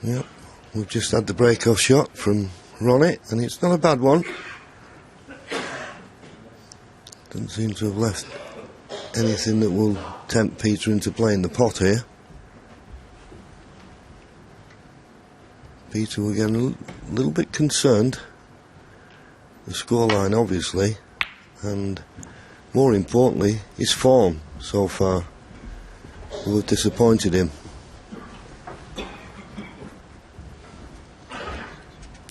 Yep, we've just had the break-off shot from Ronnie, and it's not a bad one. Doesn't seem to have left anything that will tempt Peter into playing the pot here. Peter, we're getting a little bit concerned. The scoreline, obviously, and more importantly, his form so far will have disappointed him.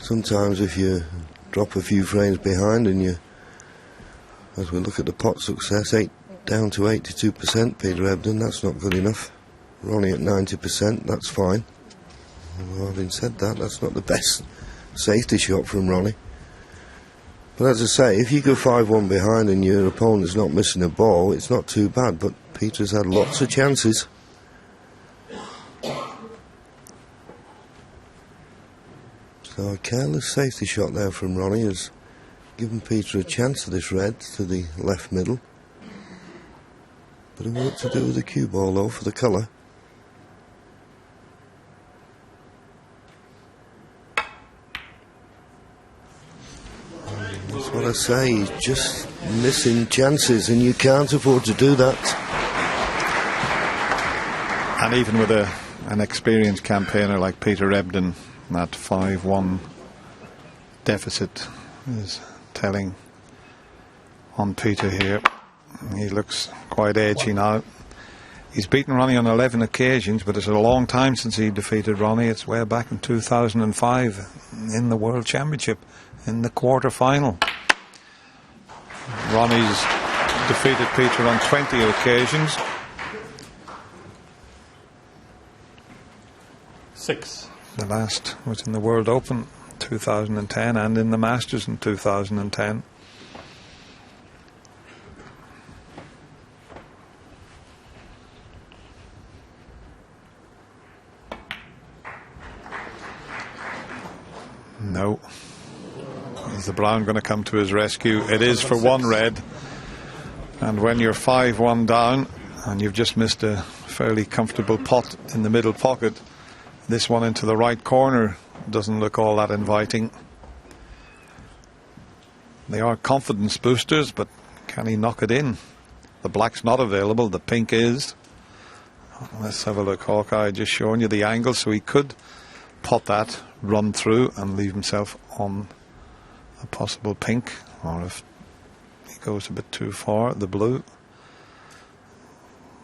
Sometimes if you drop a few frames behind and you, as we look at the pot success, down to 82%, Peter EBDON, that's not good enough. Ronnie at 90%, that's fine. Although having said that, that's not the best safety shot from Ronnie. But as I say, if you go 5-1 behind and your opponent's not missing a ball, it's not too bad, but Peter's had lots of chances. So a careless safety shot there from Ronnie has given Peter a chance of this red to the left middle. Bit of work to do with the cue ball though for the colour. That's what I say, he's just missing chances, and you can't afford to do that. And even with an experienced campaigner like Peter EBDON, that 5-1 deficit is telling on Peter here. He looks quite edgy now. He's beaten Ronnie on 11 occasions, but it's a long time since he defeated Ronnie. It's way back in 2005 in the World Championship in the quarter-final. Ronnie's defeated Peter on 20 occasions. 6. The last was in the World Open 2010 and in the Masters in 2010. No. Is the brown going to come to his rescue? It is for 1 red. And when you're 5-1 down and you've just missed a fairly comfortable pot in the middle pocket, this one into the right corner doesn't look all that inviting. They are confidence boosters, but can he knock it in? The black's not available, the pink is. Let's have a look. Hawkeye just showing you the angle, so he could pot that, run through and leave himself on a possible pink, or if he goes a bit too far, the blue.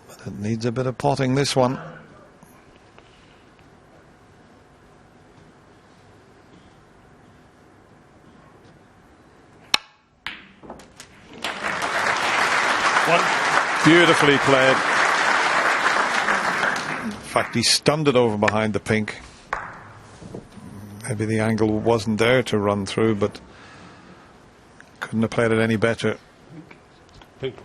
But it needs a bit of potting, this one. Beautifully played. In fact, he stunned it over behind the pink. Maybe the angle wasn't there to run through, but couldn't have played it any better. Pink.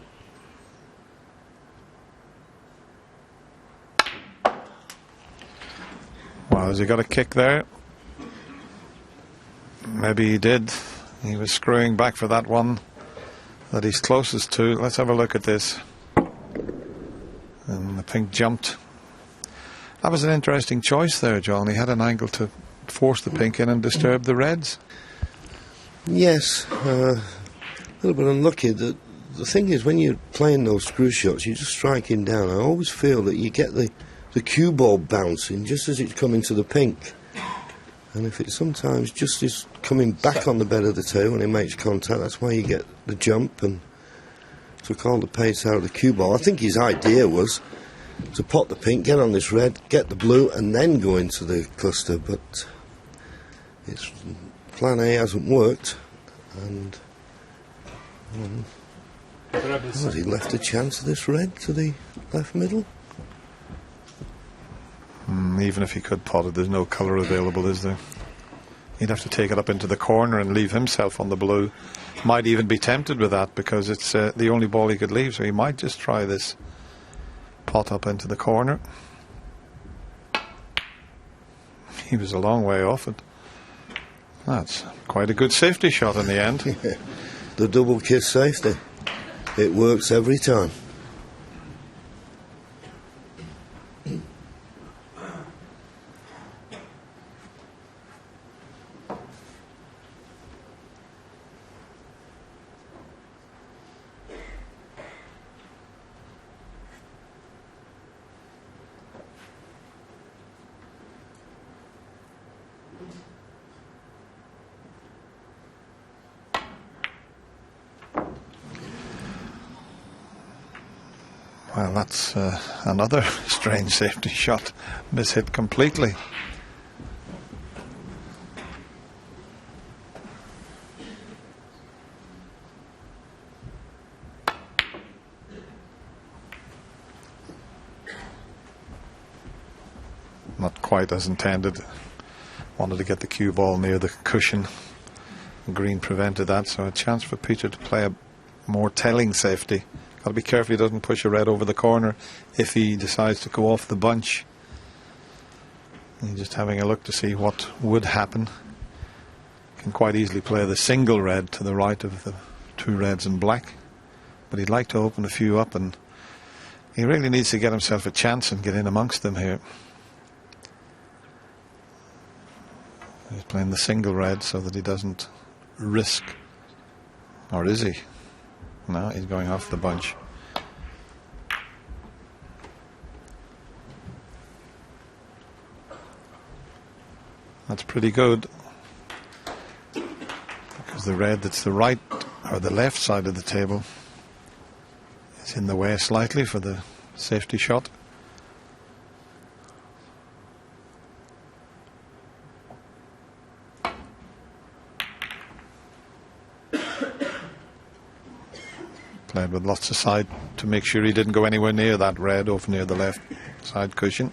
Wow, has he got a kick there? Maybe he did. He was screwing back for that one that he's closest to. Let's have a look at this. And the pink jumped. That was an interesting choice there, John. He had an angle to force the pink in and disturb the reds. Yes, a little bit unlucky. The thing is, when you're playing those screw shots, you're just striking down. I always feel that you get the cue ball bouncing just as it's coming to the pink. And if it sometimes just is coming back on the bed of the table when it makes contact, that's why you get the jump and took all the pace out of the cue ball. I think his idea was to pot the pink, get on this red, get the blue, and then go into the cluster. But it's plan A hasn't worked, and has he left a chance of this red to the left middle? Even if he could pot it, there's no colour available, is there? He'd have to take it up into the corner and leave himself on the blue. Might even be tempted with that because it's the only ball he could leave, so he might just try this pot up into the corner. He was a long way off it. That's quite a good safety shot in the end. Yeah. The double kiss safety. It works every time. Well, that's another strange safety shot. Mishit completely. Not quite as intended. Wanted to get the cue ball near the cushion. Green prevented that, so a chance for Peter to play a more telling safety. Got to be careful he doesn't push a red over the corner if he decides to go off the bunch. And just having a look to see what would happen. Can quite easily play the single red to the right of the two reds and black, but he'd like to open a few up, and he really needs to get himself a chance and get in amongst them here. He's playing the single red so that he doesn't risk, or is he? No, he's going off the bunch. That's pretty good, because the red that's the right or the left side of the table is in the way slightly for the safety shot. Played with lots of side to make sure he didn't go anywhere near that red over near the left side cushion.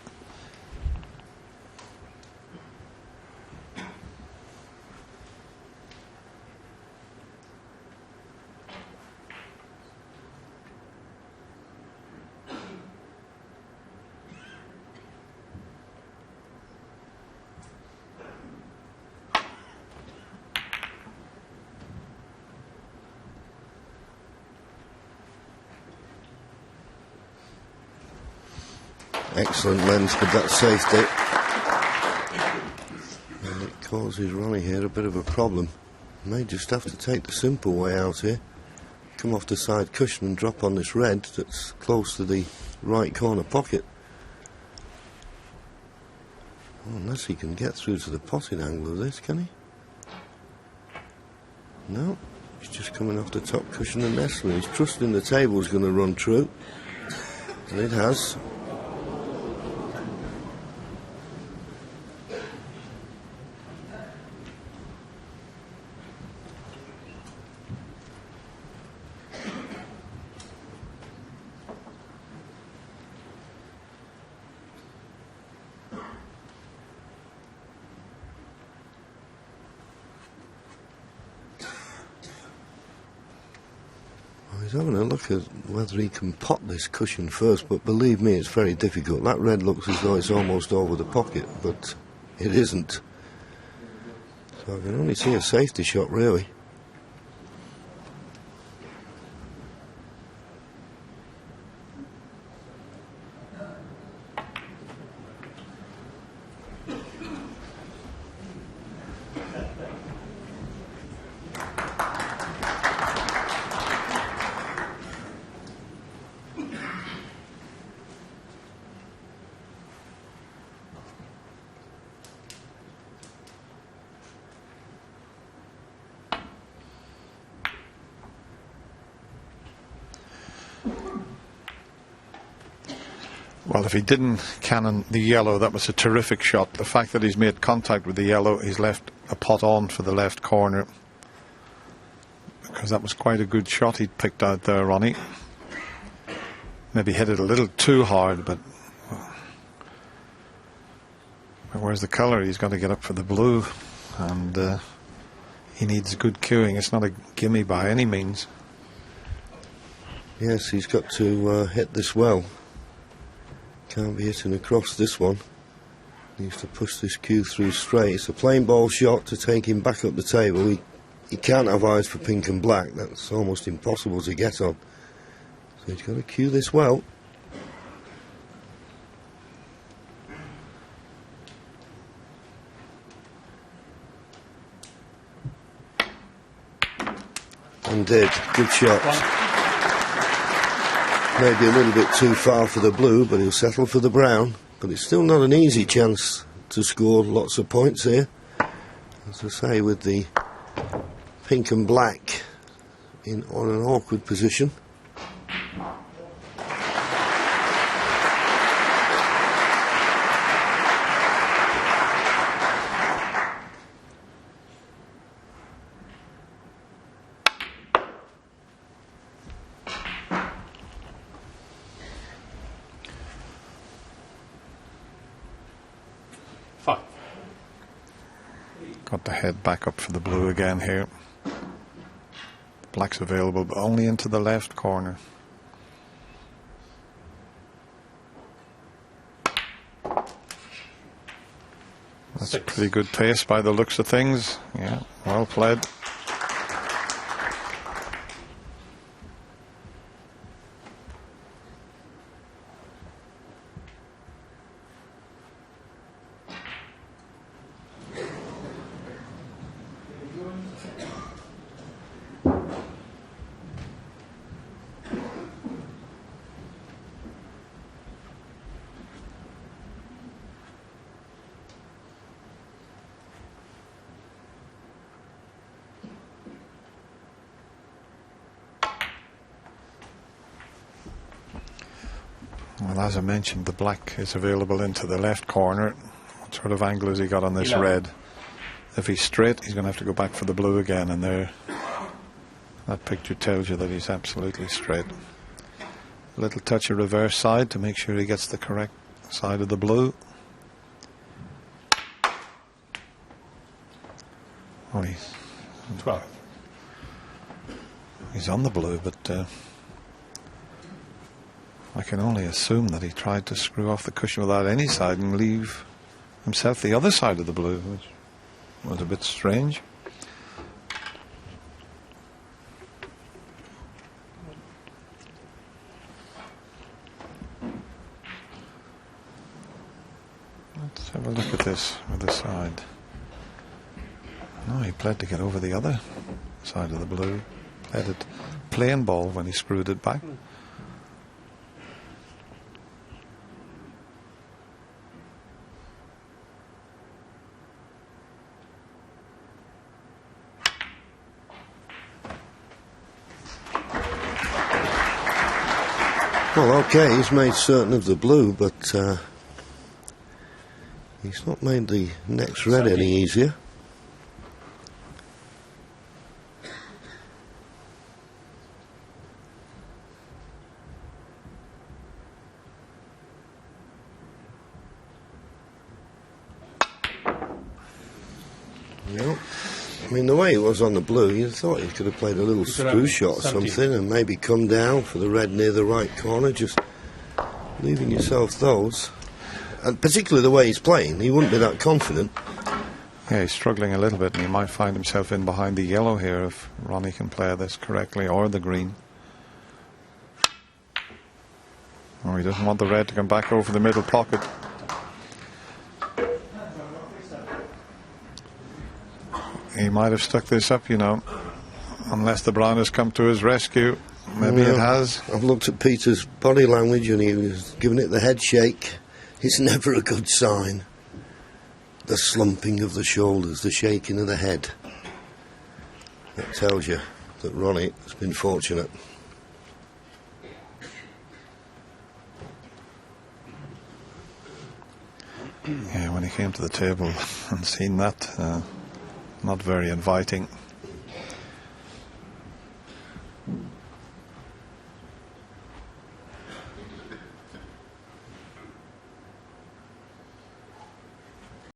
Excellent lens with that safety. And it causes Ronnie here a bit of a problem. May just have to take the simple way out here. Come off the side cushion and drop on this red that's close to the right corner pocket. Oh, unless he can get through to the potting angle of this, can he? No, he's just coming off the top cushion and nestling. He's trusting the table's going to run true. And it has. He's having a look at whether he can pot this cushion first, but believe me, it's very difficult. That red looks as though it's almost over the pocket, but it isn't. So I can only see a safety shot, really. Well, if he didn't cannon the yellow, that was a terrific shot. The fact that he's made contact with the yellow, he's left a pot on for the left corner, because that was quite a good shot he'd picked out there, Ronnie. Maybe hit it a little too hard, but where's the colour? He's got to get up for the blue, and he needs good cueing. It's not a gimme by any means. Yes, he's got to hit this well. Can't be hitting across this one. Needs to push this cue through straight. It's a plain ball shot to take him back up the table. He can't have eyes for pink and black. That's almost impossible to get on. So he's got to cue this well. And did. Good shot. Maybe a little bit too far for the blue, but he'll settle for the brown. But it's still not an easy chance to score lots of points here. As I say, with the pink and black on an awkward position. Got the head back up for the blue again here. Black's available, but only into the left corner. That's a pretty good pace by the looks of things. Yeah, well played. Well, as I mentioned, the black is available into the left corner. What sort of angle has he got on this red? If he's straight, he's going to have to go back for the blue again, and there, that picture tells you that he's absolutely straight. A little touch of reverse side to make sure he gets the correct side of the blue. Oh, he's 12. He's on the blue, but I can only assume that he tried to screw off the cushion without any side and leave himself the other side of the blue, which was a bit strange. Let's have a look at this with the side. No, he played to get over the other side of the blue. Played it plain ball when he screwed it back. Well, okay, he's made certain of the blue, but he's not made the next red any easier. Well, I mean, the way it was on the blue, you thought he could have played a little screw shot or something and maybe come down for the red near the right corner, just leaving yourself those. And particularly the way he's playing, he wouldn't be that confident. Yeah, he's struggling a little bit, and he might find himself in behind the yellow here if Ronnie can play this correctly, or the green. Oh, he doesn't want the red to come back over the middle pocket. He might have stuck this up, you know, unless the brown has come to his rescue. Maybe it has. I've looked at Peter's body language and he was giving it the head shake. It's never a good sign. The slumping of the shoulders, the shaking of the head. That tells you that Ronnie has been fortunate. Yeah, when he came to the table and seen that, not very inviting.